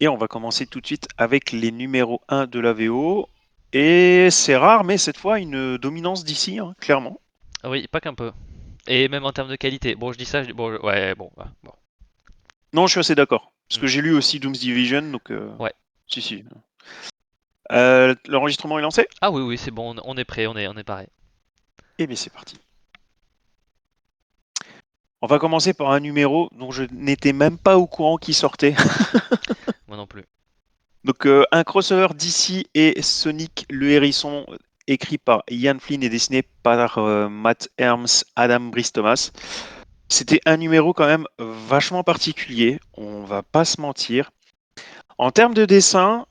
Et on va commencer tout de suite avec les numéros 1 de la VO. Et c'est rare, mais cette fois, une dominance d'ici, hein, clairement. Oui, pas qu'un peu. Et même en termes de qualité. Bon, je dis ça, bon, ouais, bon, bon. Non, je suis assez d'accord. Parce Hmm. que j'ai lu aussi Doom's Division, donc Ouais. si, si. L'enregistrement est lancé? Ah oui, oui, c'est bon, on est prêt, on est pareil. Eh bien, c'est parti. On va commencer par un numéro dont je n'étais même pas au courant qu'il sortait. Moi non plus. Donc, un crossover DC et Sonic le Hérisson, écrit par Ian Flynn et dessiné par Matt Herms, Adam Brice-Thomas. C'était un numéro quand même vachement particulier, on va pas se mentir. En termes de dessin,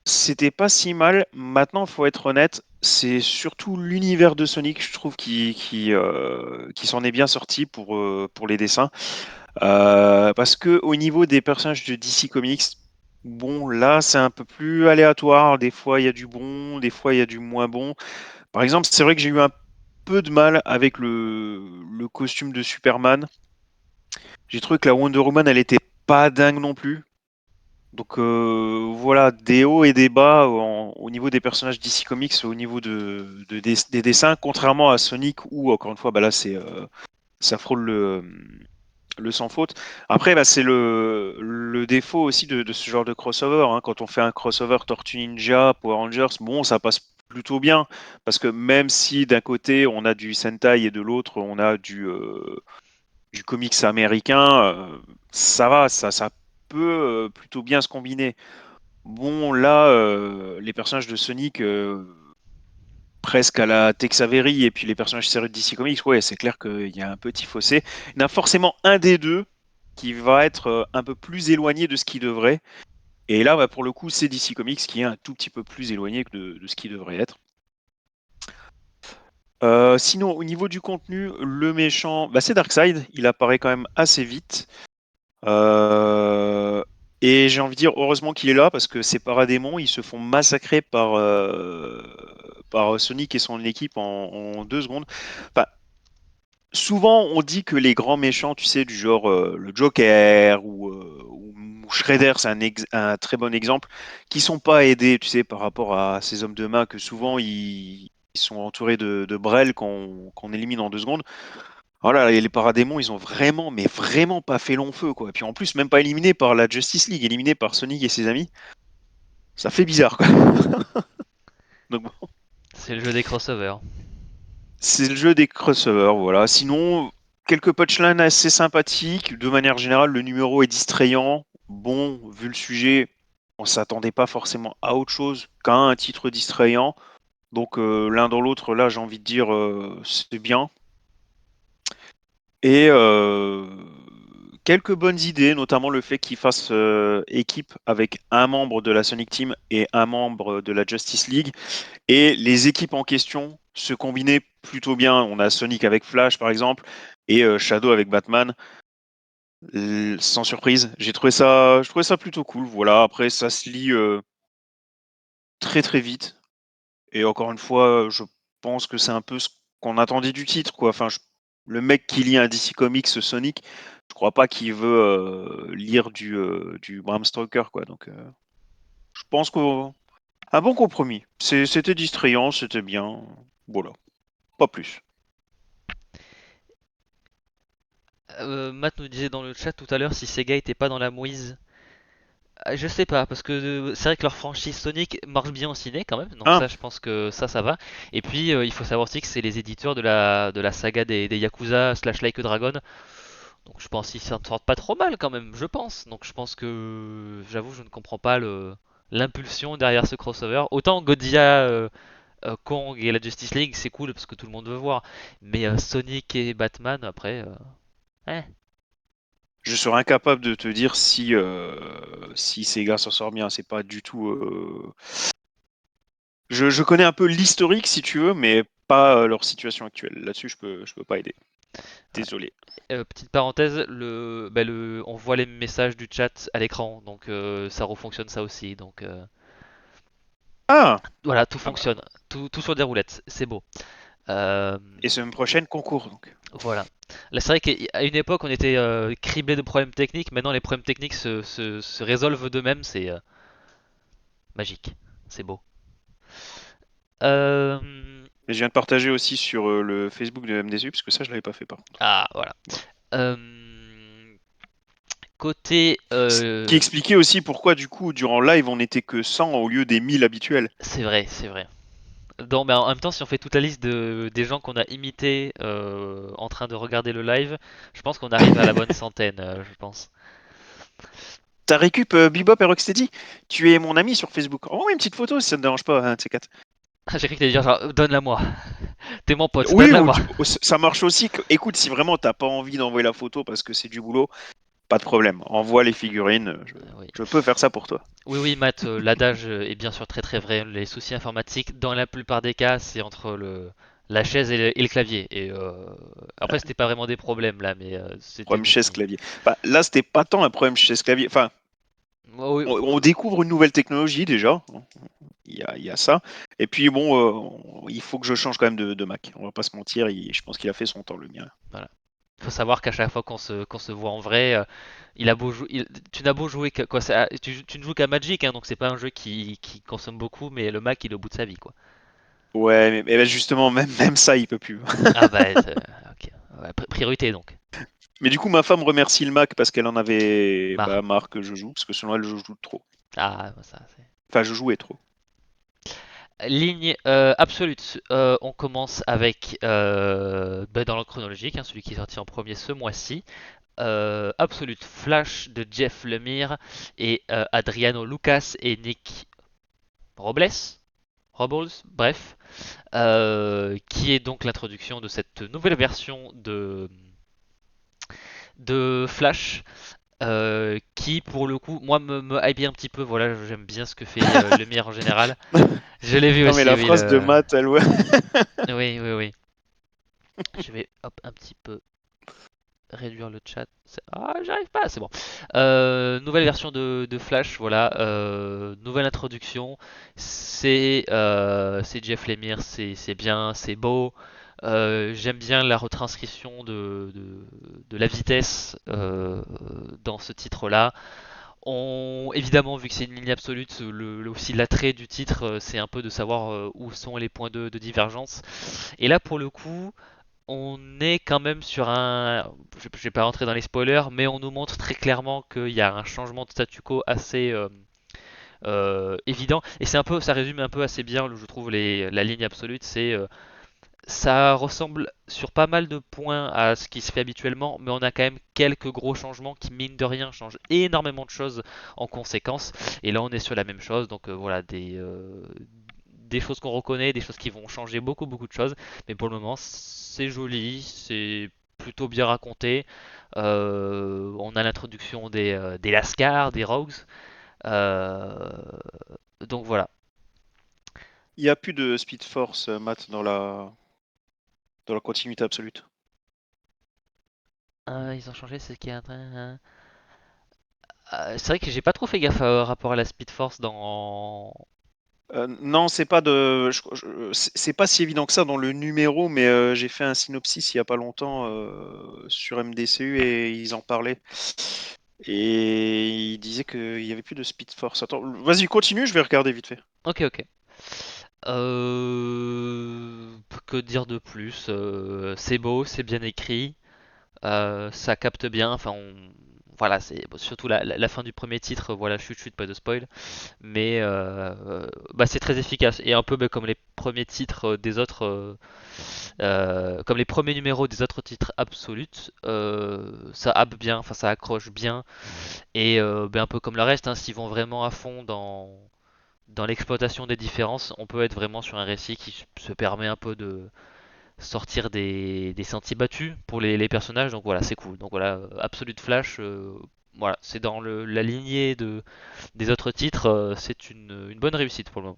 c'était pas si mal. Maintenant, faut être honnête, c'est surtout l'univers de Sonic, je trouve, qui s'en est bien sorti pour les dessins. Parce que au niveau des personnages de DC Comics, bon, là, c'est un peu plus aléatoire. Des fois, il y a du bon, des fois, il y a du moins bon. Par exemple, c'est vrai que j'ai eu un peu de mal avec le costume de Superman. J'ai trouvé que la Wonder Woman, elle était pas dingue non plus. Donc voilà, des hauts et des bas au niveau des personnages DC Comics, au niveau des dessins, contrairement à Sonic où, encore une fois, bah là, ça frôle le sans faute. Après, bah, c'est le défaut aussi de ce genre de crossover, hein. Quand on fait un crossover Tortue Ninja, Power Rangers, bon, ça passe plutôt bien. Parce que même si d'un côté on a du Sentai et de l'autre on a du comics américain, ça va, ça peut plutôt bien se combiner. Bon, là, les personnages de Sonic, presque à la Tex Avery, et puis les personnages sérieux de DC Comics, ouais, c'est clair qu'il y a un petit fossé. Il y en a forcément un des deux qui va être un peu plus éloigné de ce qu'il devrait. Et là, bah, pour le coup, c'est DC Comics qui est un tout petit peu plus éloigné de ce qu'il devrait être. Sinon, au niveau du contenu, le méchant, bah, c'est Darkseid. Il apparaît quand même assez vite. Euh, et j'ai envie de dire, heureusement qu'il est là, parce que ces paradémons, ils se font massacrer par Sonic et son équipe en 2 secondes. Enfin, souvent, on dit que les grands méchants, tu sais, du genre le Joker ou Shredder, c'est un très bon exemple, qui sont pas aidés, tu sais, par rapport à ces hommes de main, que souvent ils sont entourés de Brel qu'on élimine en 2 secondes. Voilà, et les paradémons, ils ont vraiment, mais vraiment pas fait long feu, quoi. Et puis en plus, même pas éliminés par la Justice League, éliminés par Sonic et ses amis. Ça fait bizarre, quoi. Donc bon, C'est le jeu des crossovers. c'est le jeu des crossovers, voilà. Sinon, quelques punchlines assez sympathiques. De manière générale, le numéro est distrayant. Bon, vu le sujet, on s'attendait pas forcément à autre chose qu'à un titre distrayant. Donc l'un dans l'autre, là, j'ai envie de dire, c'est bien. Et quelques bonnes idées, notamment le fait qu'ils fassent équipe avec un membre de la Sonic Team et un membre de la Justice League. Et les équipes en question se combinaient plutôt bien. On a Sonic avec Flash, par exemple, et Shadow avec Batman. Sans surprise, je trouvais ça plutôt cool. Voilà, après, ça se lit très très vite. Et encore une fois, je pense que c'est un peu ce qu'on attendait du titre, quoi. Enfin, le mec qui lit un DC Comics Sonic, je crois pas qu'il veut lire du Bram Stoker, quoi. Donc, je pense qu'un bon compromis. C'était distrayant, c'était bien. Voilà, pas plus. Matt nous disait dans le chat tout à l'heure si Sega était pas dans la mouise. Je sais pas, parce que c'est vrai que leur franchise Sonic marche bien au ciné quand même, donc Hein, ça je pense que ça va. Et puis il faut savoir aussi que c'est les éditeurs de la saga des Yakuza slash Like a Dragon, donc je pense qu'ils s'en sortent pas trop mal quand même, je pense. Donc je pense que, j'avoue, je ne comprends pas l'impulsion derrière ce crossover. Autant Godzilla, Kong et la Justice League c'est cool parce que tout le monde veut voir, mais Sonic et Batman après, eh. je serais incapable de te dire si Sega s'en sort bien. C'est pas du tout. Je connais un peu l'historique, si tu veux, mais pas leur situation actuelle. Là-dessus, je peux pas aider. Ouais. Désolé. Petite parenthèse, on voit les messages du chat à l'écran, donc ça refonctionne ça aussi. Donc Ah, voilà, tout ah bah, fonctionne, tout sur des roulettes, c'est beau. Euh, et semaine prochaine, concours, donc. voilà. Là, c'est vrai qu'à une époque, on était criblé de problèmes techniques. Maintenant, les problèmes techniques se résolvent d'eux-mêmes. C'est magique. C'est beau. Euh, Et je viens de partager aussi sur le Facebook de MDSU, parce que ça, je l'avais pas fait par contre. Ah, voilà. Voilà. Euh, Côté. Ce qui expliquait aussi pourquoi, du coup, durant live, on n'était que 100 au lieu des 1000 habituels. C'est vrai, c'est vrai. Mais en même temps, si on fait toute la liste des gens qu'on a imités en train de regarder le live, je pense qu'on arrive à la bonne centaine, je pense. T'as récup Bebop et Rocksteady? Tu es mon ami sur Facebook. Envoie une petite photo si ça ne te dérange pas, un de ces quatre. J'ai cru que t'allais dire genre, donne-la moi. T'es mon pote, Oui, donne-la moi. ça marche aussi. Écoute, si vraiment t'as pas envie d'envoyer la photo parce que c'est du boulot, pas de problème. Envoie les figurines. Oui. Je peux faire ça pour toi. Oui, oui, Matt, l'adage est bien sûr très très vrai. Les soucis informatiques, dans la plupart des cas, c'est entre la chaise et le clavier. Et après, c'était pas vraiment des problèmes là, mais c'était Problème beaucoup. chaise-clavier. Bah, là, c'était pas tant un problème chaise-clavier. Enfin, Oh, oui, on découvre une nouvelle technologie déjà. Il y a ça. Et puis bon, il faut que je change quand même de Mac. On va pas se mentir. Je pense qu'il a fait son temps, le mien. voilà. Faut savoir qu'à chaque fois qu'on se voit en vrai, il a beau tu n'as beau jouer quoi, tu ne joues qu'à Magic, hein, donc c'est pas un jeu qui consomme beaucoup, mais le Mac il est au bout de sa vie quoi. Ouais, mais bah, justement, même ça, il peut plus. Ah bah ok. Ouais, priorité donc. Mais du coup, ma femme remercie le Mac parce qu'elle en avait Marre. marre que je joue, parce que selon elle, je joue trop. Ah bah, ça c'est. Enfin, je jouais trop. Ligne absolute. On commence avec dans l'ordre chronologique, hein, celui qui est sorti en premier ce mois-ci. Absolute Flash de Jeff Lemire et Adriano Lucas et Nick Robles. Robles, bref. Qui est donc l'introduction de cette nouvelle version de Flash, qui pour le coup, moi me hype un petit peu, voilà, j'aime bien ce que fait Lemire en général. Je l'ai vu Non, mais aussi, la oui, phrase de Matt, elle, ouais. oui, oui, oui. Je vais hop un petit peu réduire le chat. Ah, j'arrive pas, c'est bon. Nouvelle version de Flash, voilà. Nouvelle introduction. C'est Jeff Lemire, c'est bien, c'est beau. J'aime bien la retranscription de la vitesse dans ce titre-là. Évidemment, vu que c'est une ligne absolue, aussi l'attrait du titre, c'est un peu de savoir où sont les points de divergence. Et là, pour le coup, on est quand même sur un. Je ne vais pas rentrer dans les spoilers, mais on nous montre très clairement qu'il y a un changement de statu quo assez évident. Et ça résume un peu assez bien, je trouve, la ligne absolue. Ça ressemble sur pas mal de points à ce qui se fait habituellement, mais on a quand même quelques gros changements qui, mine de rien, changent énormément de choses en conséquence. Et là, on est sur la même chose, donc voilà, des choses qu'on reconnaît, des choses qui vont changer beaucoup, beaucoup de choses. Mais pour le moment, c'est joli, c'est plutôt bien raconté. On a l'introduction des Lascars, des Rogues. Euh, donc voilà. Il n'y a plus de Speed Force, Matt, dans la continuité absolue. Ils ont changé ce qui est en train. C'est vrai que j'ai pas trop fait gaffe rapport à la Speed Force dans. Non, c'est pas c'est pas si évident que ça dans le numéro, mais j'ai fait un synopsis il y a pas longtemps sur MDCU et ils en parlaient. Et ils disaient qu'il y avait plus de Speed Force. Attends, vas-y, continue, je vais regarder vite fait. Ok, ok. Que dire de plus? C'est beau, c'est bien écrit. Ça capte bien. Enfin, voilà, c'est bon, surtout la fin du premier titre. Voilà, chut chut, pas de spoil. Mais bah, c'est très efficace et un peu bah, comme les premiers titres des autres, comme les premiers numéros des autres titres absolutes. Ça happe bien, enfin ça accroche bien et bah, un peu comme le reste, hein, s'ils vont vraiment à fond dans l'exploitation des différences, on peut être vraiment sur un récit qui se permet un peu de sortir des sentiers battus pour les personnages. Donc voilà, c'est cool. Donc voilà, Absolute Flash, voilà, c'est dans la lignée des autres titres. C'est une bonne réussite pour le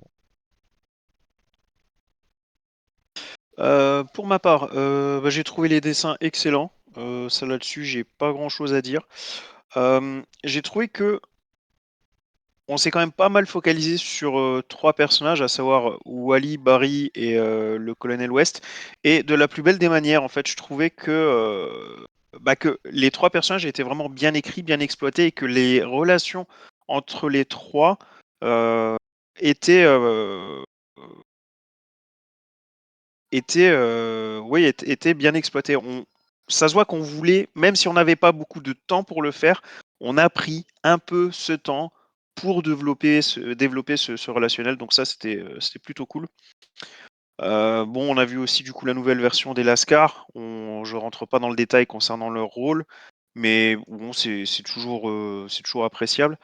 moment. Pour ma part, j'ai trouvé les dessins excellents. Ça là-dessus, j'ai pas grand-chose à dire. J'ai trouvé que on s'est quand même pas mal focalisé sur trois personnages, à savoir Wally, Barry et le colonel West. Et de la plus belle des manières, en fait, je trouvais que les trois personnages étaient vraiment bien écrits, bien exploités, et que les relations entre les trois euh, étaient, étaient bien exploitées. Ça se voit qu'on voulait, même si on n'avait pas beaucoup de temps pour le faire, on a pris un peu ce temps pour développer ce relationnel. Donc ça, c'était plutôt cool. Bon, on a vu aussi du coup la nouvelle version des Lascar. Je rentre pas dans le détail concernant leur rôle, mais bon, c'est toujours appréciable.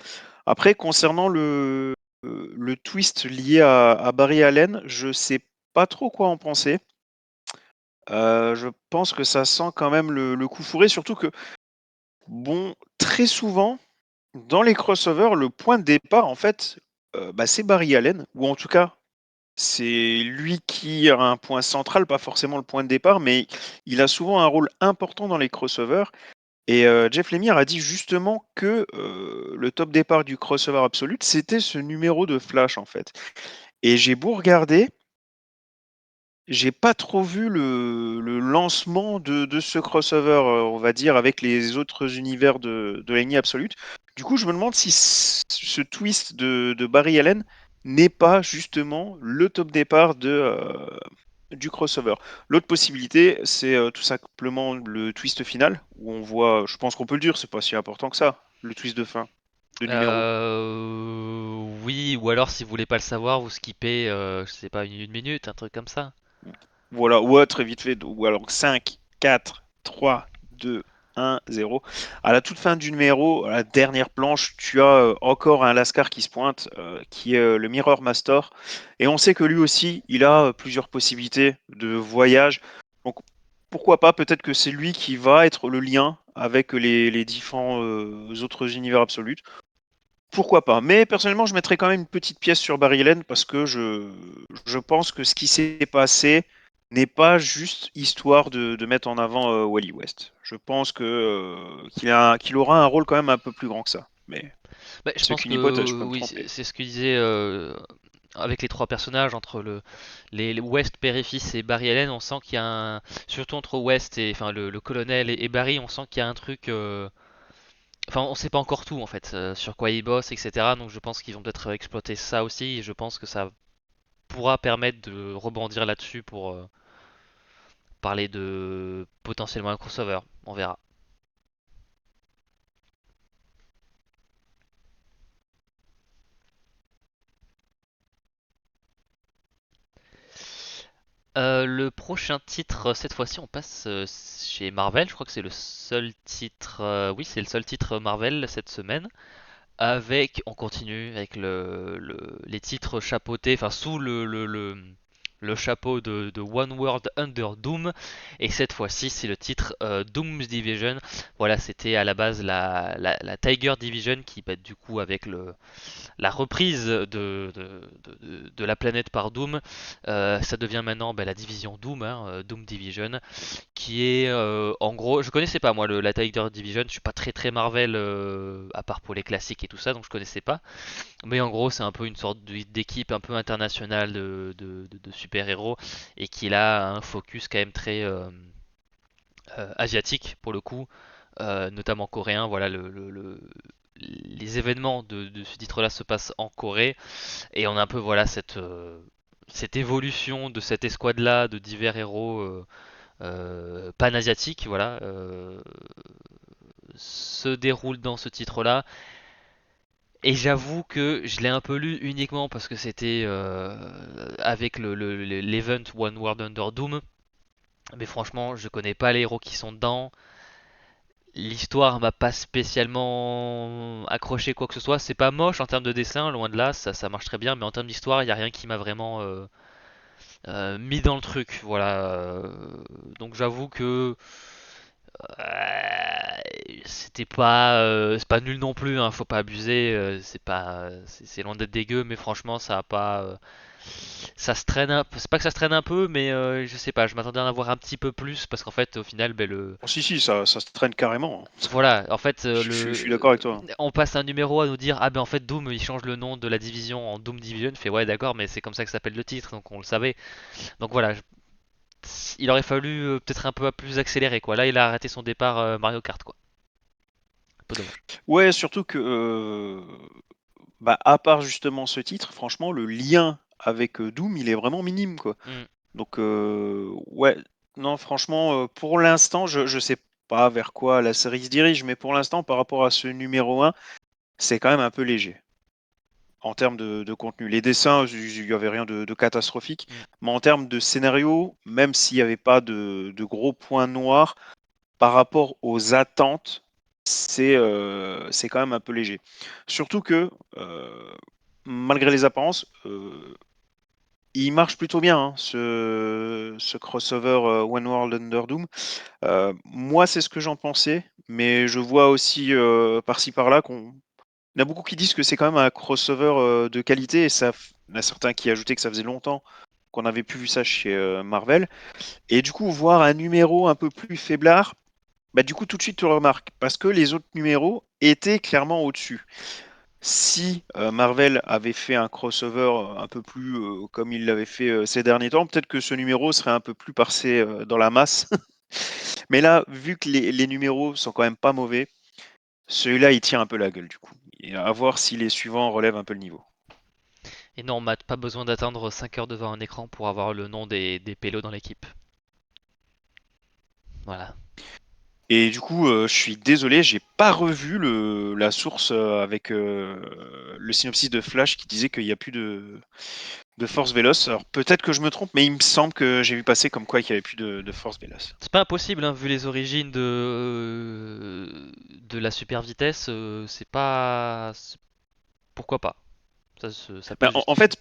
Après, concernant le twist lié à Barry Allen, je sais pas trop quoi en penser. Je pense que ça sent quand même le coup fourré, surtout que, bon, très souvent, dans les crossovers, le point de départ, en fait, c'est Barry Allen, ou en tout cas, c'est lui qui a un point central, pas forcément le point de départ, mais il a souvent un rôle important dans les crossovers. Et Jeff Lemire a dit justement que le top départ du crossover Absolute, c'était ce numéro de Flash, en fait. Et j'ai beau regarder, j'ai pas trop vu le lancement de ce crossover, on va dire, avec les autres univers de la lignée Absolute. Du coup, je me demande si ce twist de Barry Allen n'est pas justement le top départ du crossover. L'autre possibilité, c'est tout simplement le twist final, où on voit, je pense qu'on peut le dire, c'est pas si important que ça, le twist de fin de numéro. Oui, ou alors si vous voulez pas le savoir, vous skippez, je sais pas, une minute, un truc comme ça. Voilà, ouais, très vite fait. Ou alors 5, 4, 3, 2, 1, 0. À la toute fin du numéro, à la dernière planche, tu as encore un Lascar qui se pointe, qui est le Mirror Master. Et on sait que lui aussi, il a plusieurs possibilités de voyage. Donc pourquoi pas, peut-être que c'est lui qui va être le lien avec les différents autres univers absolus. Pourquoi pas? Mais personnellement, je mettrais quand même une petite pièce sur Barry Allen parce que je pense que ce qui s'est passé n'est pas juste histoire de mettre en avant Wally West. Je pense qu'il aura un rôle quand même un peu plus grand que ça. Mais Bah, je c'est pense qu'une hypothèse, je que peux me oui, tromper. c'est ce que disait avec les trois personnages entre les West, Perry-Fils et Barry Allen, on sent qu'il y a un, surtout entre West et enfin le colonel et Barry, on sent qu'il y a un truc. Enfin, on sait pas encore tout en fait sur quoi ils bossent, etc. Donc je pense qu'ils vont peut-être exploiter ça aussi. Et je pense que ça pourra permettre de rebondir là-dessus pour parler de potentiellement un crossover. On verra. Le prochain titre, cette fois-ci, on passe chez Marvel. Je crois que c'est le seul titre. Oui, c'est le seul titre Marvel cette semaine. On continue avec les titres chapeautés, enfin sous le chapeau de One World Under Doom. Et cette fois-ci, c'est le titre Doom's Division. Voilà, c'était à la base la Tiger Division qui, bah, du coup, avec la reprise de la planète par Doom, ça devient maintenant bah, la division Doom, hein, Doom Division, qui est en gros, je connaissais pas moi la Tiger Division, je suis pas très très Marvel à part pour les classiques et tout ça, donc je connaissais pas. Mais en gros, c'est un peu une sorte d'équipe un peu internationale de super-héros et qui a un focus quand même très asiatique pour le coup, notamment coréen. Voilà, les événements de ce titre-là se passent en Corée et on a un peu voilà cette évolution de cette escouade-là de divers héros pan-asiatiques, voilà, se déroule dans ce titre-là. Et j'avoue que je l'ai un peu lu uniquement parce que c'était avec l'event One World Under Doom. Mais franchement, je connais pas les héros qui sont dedans. L'histoire m'a pas spécialement accroché quoi que ce soit. C'est pas moche en termes de dessin, loin de là, ça marche très bien. Mais en termes d'histoire, il y a rien qui m'a vraiment mis dans le truc. Voilà. Donc j'avoue que C'est pas nul non plus, hein, faut pas abuser. C'est loin d'être dégueu, mais franchement, ça a pas. Ça se traîne un peu. C'est pas que ça se traîne un peu, mais je sais pas. Je m'attendais à en avoir un petit peu plus parce qu'en fait, au final, ben, Oh, si, si, ça se traîne carrément. voilà, en fait, Je suis d'accord avec toi. on passe un numéro à nous dire ah ben en fait Doom il change le nom de la division en Doom Division. Fait ouais d'accord, mais c'est comme ça que s'appelle le titre, donc on le savait. Donc voilà, il aurait fallu peut-être un peu plus accélérer quoi. Là, il a arrêté son départ Mario Kart quoi. Un peu dommage. Ouais, surtout que, bah, à part justement ce titre, franchement, le lien avec Doom, il est vraiment minime, quoi. Hmm. Donc, ouais, non, franchement, pour l'instant, je sais pas vers quoi la série se dirige, mais pour l'instant, par rapport à ce numéro un, c'est quand même un peu léger en termes de contenu. Les dessins, il n'y avait rien de catastrophique, Hmm. mais en termes de scénario, même s'il n'y avait pas de gros points noirs, par rapport aux attentes, c'est quand même un peu léger. Surtout que, malgré les apparences, il marche plutôt bien, hein, ce crossover One World Under Doom. Moi, c'est ce que j'en pensais, mais je vois aussi par-ci par-là qu'on il y en a beaucoup qui disent que c'est quand même un crossover de qualité, et il y en a certains qui ajoutaient que ça faisait longtemps qu'on n'avait plus vu ça chez Marvel. Et du coup, voir un numéro un peu plus faiblard, bah, du coup, tout de suite, tu le remarques, parce que les autres numéros étaient clairement au-dessus. Si Marvel avait fait un crossover un peu plus comme il l'avait fait ces derniers temps, peut-être que ce numéro serait un peu plus passé dans la masse. Mais là, vu que les numéros sont quand même pas mauvais, celui-là, il tient un peu la gueule du coup. Et à voir si les suivants relèvent un peu le niveau. Et non, Matt, pas besoin d'attendre 5 heures devant un écran pour avoir le nom des pélos dans l'équipe. Voilà. Et du coup, je suis désolé, j'ai pas revu la source avec le synopsis de Flash qui disait qu'il n'y a plus de Force Véloce. Alors peut-être que je me trompe, mais il me semble que j'ai vu passer comme quoi il n'y avait plus de Force Véloce. C'est pas impossible, hein, vu les origines de la super vitesse, c'est pas. Pourquoi pas? Ça peut Ben, se en justifier. fait,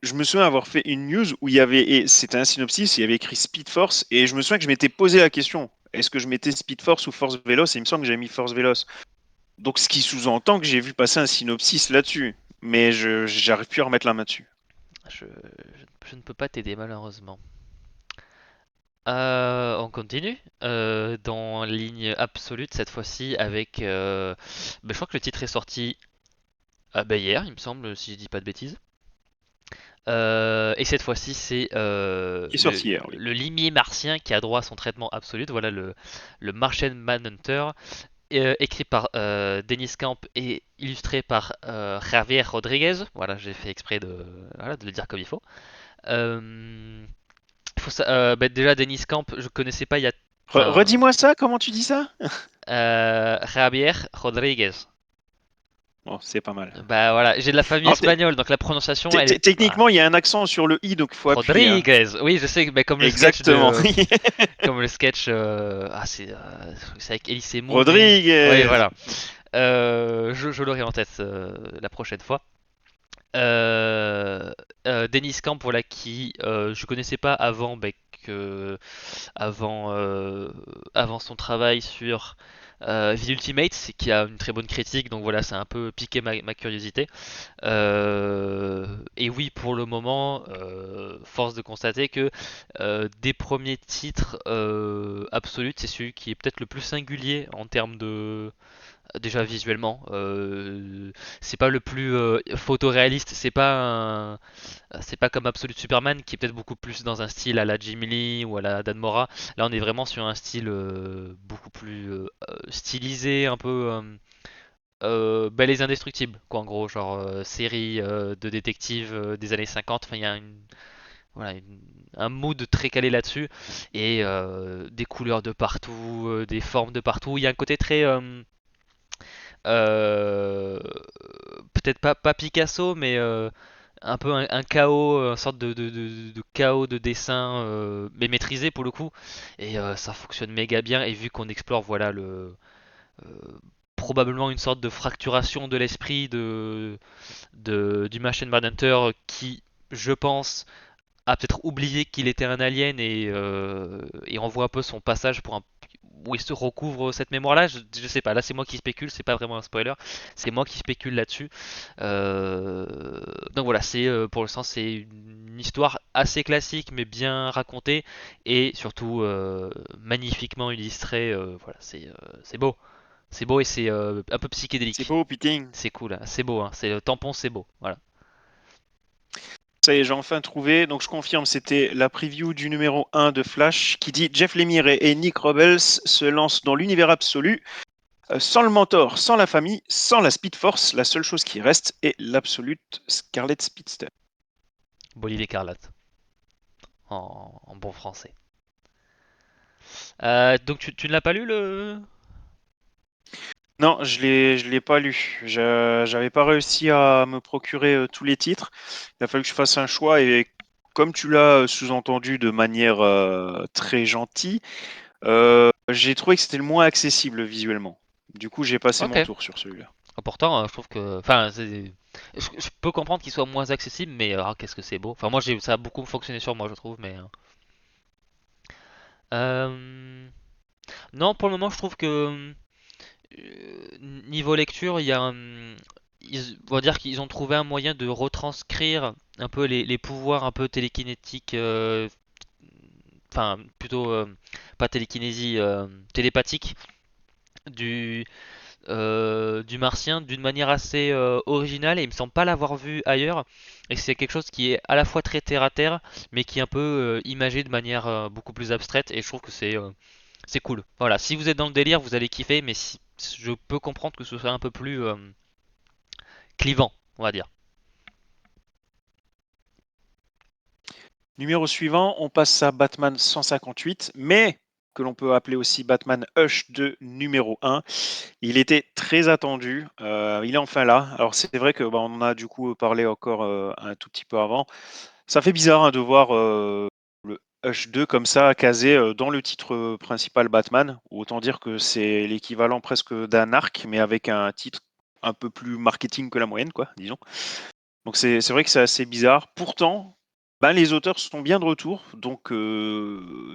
je me souviens avoir fait une news où il y avait, et c'était un synopsis, il y avait écrit Speed Force, et je me souviens que je m'étais posé la question, est-ce que je mettais Speed Force ou Force Véloce? Et il me semble que j'avais mis Force Véloce. Donc ce qui sous-entend que j'ai vu passer un synopsis là-dessus, mais je j'arrive plus à remettre la main dessus. Je ne peux pas t'aider malheureusement. On continue dans ligne absolue cette fois-ci avec. Je crois que le titre est sorti hier, il me semble, si je dis pas de bêtises. Et cette fois-ci, c'est Qui est sorti hier, oui. le limier martien qui a droit à son traitement absolu. Voilà le Martian Manhunter, écrit par Dennis Camp et illustré par Javier Rodriguez. Voilà, j'ai fait exprès voilà, de le dire comme il faut. Euh, Déjà, Dennis Camp, je connaissais pas il y a. Enfin, Redis-moi ça, comment tu dis ça? Javier Rodriguez. Bon, c'est pas mal. Bah voilà, j'ai de la famille Alors, espagnole, donc la prononciation, elle est. techniquement, il y a un accent sur le i, donc il faut appuyer, hein. Rodriguez. Oui, je sais, mais Exactement. comme le sketch. C'est avec Elise Moon. Oui, Rodriguez. voilà. Je l'aurai en tête la prochaine fois. Dennis Camp, voilà, qui je connaissais pas avant, avant, avant son travail sur The Ultimate, c'est qui a une très bonne critique, donc voilà, ça a un peu piqué ma curiosité. Et oui, pour le moment, force de constater que des premiers titres absolus, c'est celui qui est peut-être le plus singulier en termes de, déjà visuellement, c'est pas le plus photoréaliste, c'est pas comme Absolute Superman qui est peut-être beaucoup plus dans un style à la Jim Lee ou à la Dan Mora. Là, on est vraiment sur un style beaucoup plus stylisé, un peu les Indestructibles, quoi, en gros, genre série de détectives des années 50. Enfin, il y a voilà, un mood très calé là-dessus et des couleurs de partout, des formes de partout. Il y a un côté très euh, peut-être pas Picasso, mais un peu un chaos, une sorte de chaos de dessin, mais maîtrisé pour le coup. Et ça fonctionne méga bien. Et vu qu'on explore, voilà, euh, probablement une sorte de fracturation de l'esprit du Machine Manhunter qui, je pense, a peut-être oublié qu'il était un alien et on voit un peu son passage pour un où il se recouvre cette mémoire-là. Je sais pas. Là, c'est moi qui spécule. C'est pas vraiment un spoiler. C'est moi qui spécule là-dessus. Euh, donc voilà, c'est pour l'instant c'est une histoire assez classique mais bien racontée et surtout magnifiquement illustrée. Voilà, c'est beau et c'est un peu C'est psychédélique. beau, putain. C'est cool, hein. C'est beau, hein. C'est le tampon, c'est beau. Voilà. Ça y est, j'ai enfin trouvé. Donc je confirme, c'était la preview du numéro 1 de Flash qui dit Jeff Lemire et Nick Robles se lancent dans l'univers absolu. Sans le mentor, sans la famille, sans la Speed Force, la seule chose qui reste est l'absolute Scarlet Speedster. Bolide écarlate en bon français. Donc tu ne l'as pas lu le. Non, je l'ai pas lu. J'avais pas réussi à me procurer tous les titres. Il a fallu que je fasse un choix et comme tu l'as sous-entendu de manière très gentille, j'ai trouvé que c'était le moins accessible visuellement. Du coup, j'ai passé Ok. mon tour sur celui-là. Pourtant, je trouve que. Enfin, je peux comprendre qu'il soit moins accessible, mais qu'est-ce que c'est beau. Enfin, moi, ça a beaucoup fonctionné sur moi, je trouve, mais. Non, pour le moment, je trouve que niveau lecture, il y a on va dire qu'ils ont trouvé un moyen de retranscrire un peu les pouvoirs un peu télékinétiques, enfin plutôt pas télékinésie, télépathique du martien d'une manière assez originale et il me semble pas l'avoir vu ailleurs et c'est quelque chose qui est à la fois très terre à terre mais qui est un peu imagé de manière beaucoup plus abstraite et je trouve que c'est cool. Voilà, si vous êtes dans le délire, vous allez kiffer, mais je peux comprendre que ce soit un peu plus clivant, on va dire. Numéro suivant, on passe à Batman 158, mais que l'on peut appeler aussi Batman Hush de numéro 1. Il était très attendu, il est enfin là. Alors c'est vrai que on en a du coup parlé encore un tout petit peu avant. Ça fait bizarre hein, de voir le Hush 2 comme ça casé dans le titre principal Batman. Autant dire que c'est l'équivalent presque d'un arc, mais avec un titre un peu plus marketing que la moyenne, quoi, disons. Donc c'est vrai que c'est assez bizarre. Pourtant, ben, les auteurs sont bien de retour, donc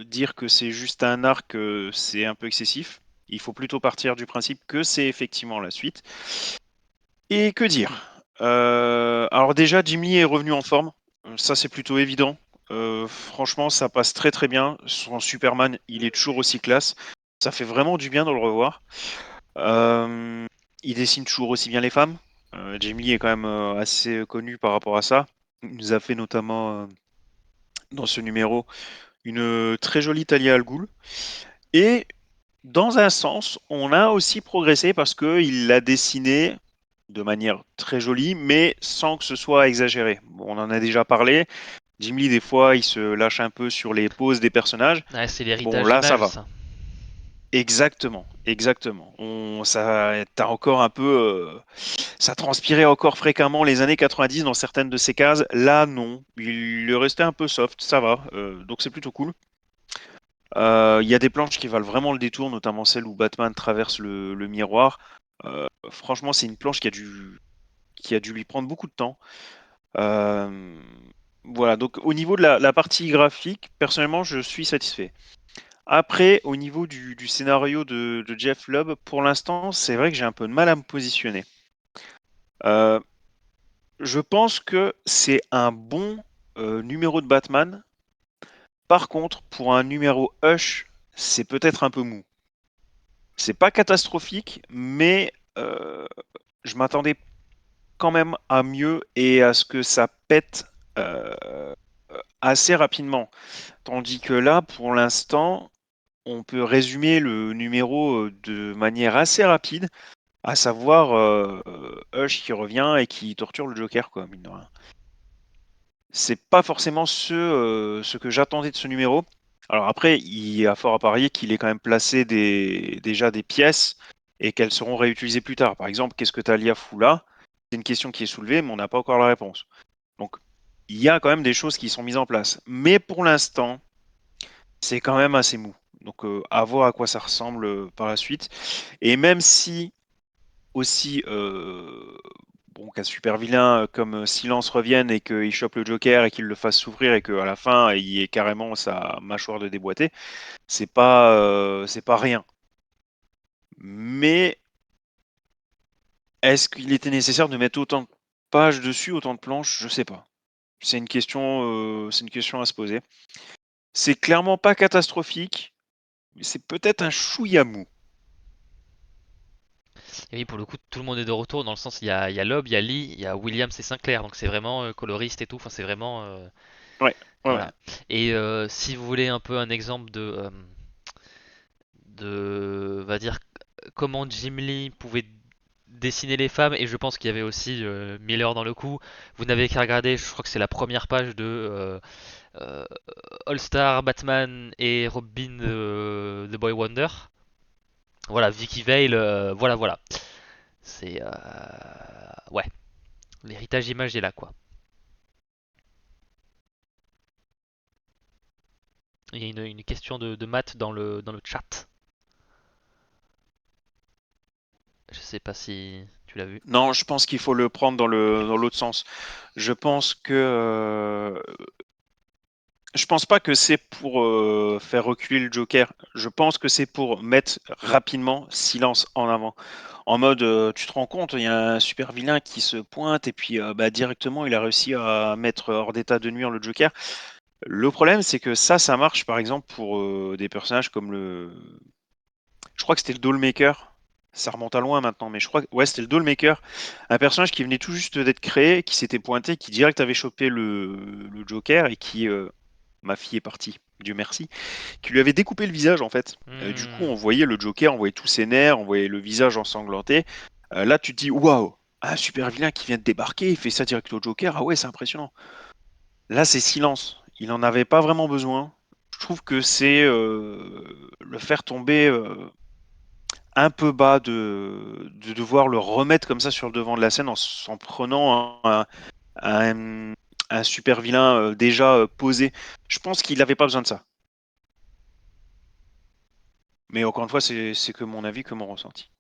dire que c'est juste un arc, c'est un peu excessif. Il faut plutôt partir du principe que c'est effectivement la suite. Et que dire Alors déjà, Jim Lee est revenu en forme. Ça, c'est plutôt évident. Franchement, ça passe très très bien. Son Superman, il est toujours aussi classe. Ça fait vraiment du bien de le revoir. Euh, il dessine toujours aussi bien les femmes. Jim Lee est quand même assez connu par rapport à ça. Il nous a fait notamment dans ce numéro une très jolie Talia al Ghul. Et dans un sens, on a aussi progressé parce qu'il l'a dessiné de manière très jolie, mais sans que ce soit exagéré. Bon, on en a déjà parlé. Jim Lee, des fois, il se lâche un peu sur les poses des personnages. Ouais, c'est Bon, l'héritage là, ça image, va. ça. Exactement, exactement. T'as encore un peu, ça transpirait encore fréquemment les années 90 dans certaines de ces cases. Là, non. Il est resté un peu soft, ça va. Donc c'est plutôt cool. Il y a des planches qui valent vraiment le détour, notamment celle où Batman traverse le miroir. Franchement, c'est une planche qui a dû lui prendre beaucoup de temps. Euh, voilà, donc au niveau de la partie graphique, personnellement, je suis satisfait. Après, au niveau du scénario de Jeff Lubb, pour l'instant, c'est vrai que j'ai un peu de mal à me positionner. Euh, je pense que c'est un bon numéro de Batman. Par contre, pour un numéro Hush, c'est peut-être un peu mou. C'est pas catastrophique, mais je m'attendais quand même à mieux et à ce que ça pète assez rapidement. Tandis que là, pour l'instant, on peut résumer le numéro de manière assez rapide, à savoir Hush qui revient et qui torture le Joker, quoi, mine de rien. C'est pas forcément ce que j'attendais de ce numéro. Alors après, il y a fort à parier qu'il ait quand même placé déjà des pièces et qu'elles seront réutilisées plus tard. Par exemple, qu'est-ce que Talia fout là? C'est une question qui est soulevée, mais on n'a pas encore la réponse. Donc, il y a quand même des choses qui sont mises en place. Mais pour l'instant, c'est quand même assez mou. Donc, à voir à quoi ça ressemble par la suite. Et même si aussi bon, qu'un super vilain comme Silence revienne et qu'il chope le Joker et qu'il le fasse souffrir et qu'à la fin il y ait carrément sa mâchoire de déboîté, c'est pas rien. Mais est-ce qu'il était nécessaire de mettre autant de pages dessus, autant de planches? Je sais pas. C'est une question à se poser. C'est clairement pas catastrophique, mais c'est peut-être un chouïa mou. Et oui, pour le coup, tout le monde est de retour dans le sens il y a Loeb, il y a Lee, il y a Williams et Sinclair, donc c'est vraiment coloriste et tout. Enfin, c'est vraiment Ouais, ouais, ouais. voilà. Et si vous voulez un peu un exemple on va dire, comment Jim Lee pouvait dessiner les femmes, et je pense qu'il y avait aussi Miller dans le coup. Vous n'avez qu'à regarder, je crois que c'est la première page de euh, All Star, Batman et Robin The Boy Wonder. Voilà, Vicky Vale, voilà, voilà. C'est ouais, l'héritage image est là quoi. Il y a une question de maths dans le chat. Je sais pas si tu l'as vu. Non, je pense qu'il faut le prendre dans l'autre sens. Je pense que je pense pas que c'est pour faire reculer le Joker. Je pense que c'est pour mettre rapidement Silence en avant. En mode, tu te rends compte, il y a un super vilain qui se pointe et puis bah, directement il a réussi à mettre hors d'état de nuire le Joker. Le problème, c'est que ça marche par exemple pour des personnages comme le. Je crois que c'était le Dollmaker. Ça remonte à loin maintenant, mais je crois que ouais, c'était le Dollmaker. Un personnage qui venait tout juste d'être créé, qui s'était pointé, qui direct avait chopé le Joker et qui. Ma fille est partie, Dieu merci. Qui lui avait découpé le visage en fait. Du coup, Hmm. on voyait le Joker, on voyait tous ses nerfs, on voyait le visage ensanglanté. Là, tu te dis waouh, un super vilain qui vient de débarquer, il fait ça direct au Joker. Ah ouais, c'est impressionnant. Là, c'est silence. Il n'en avait pas vraiment besoin. Je trouve que c'est le faire tomber un peu bas de devoir le remettre comme ça sur le devant de la scène en prenant un- un super vilain déjà posé. Je pense qu'il n'avait pas besoin de ça. Mais encore une fois, c'est que mon avis, que mon ressenti.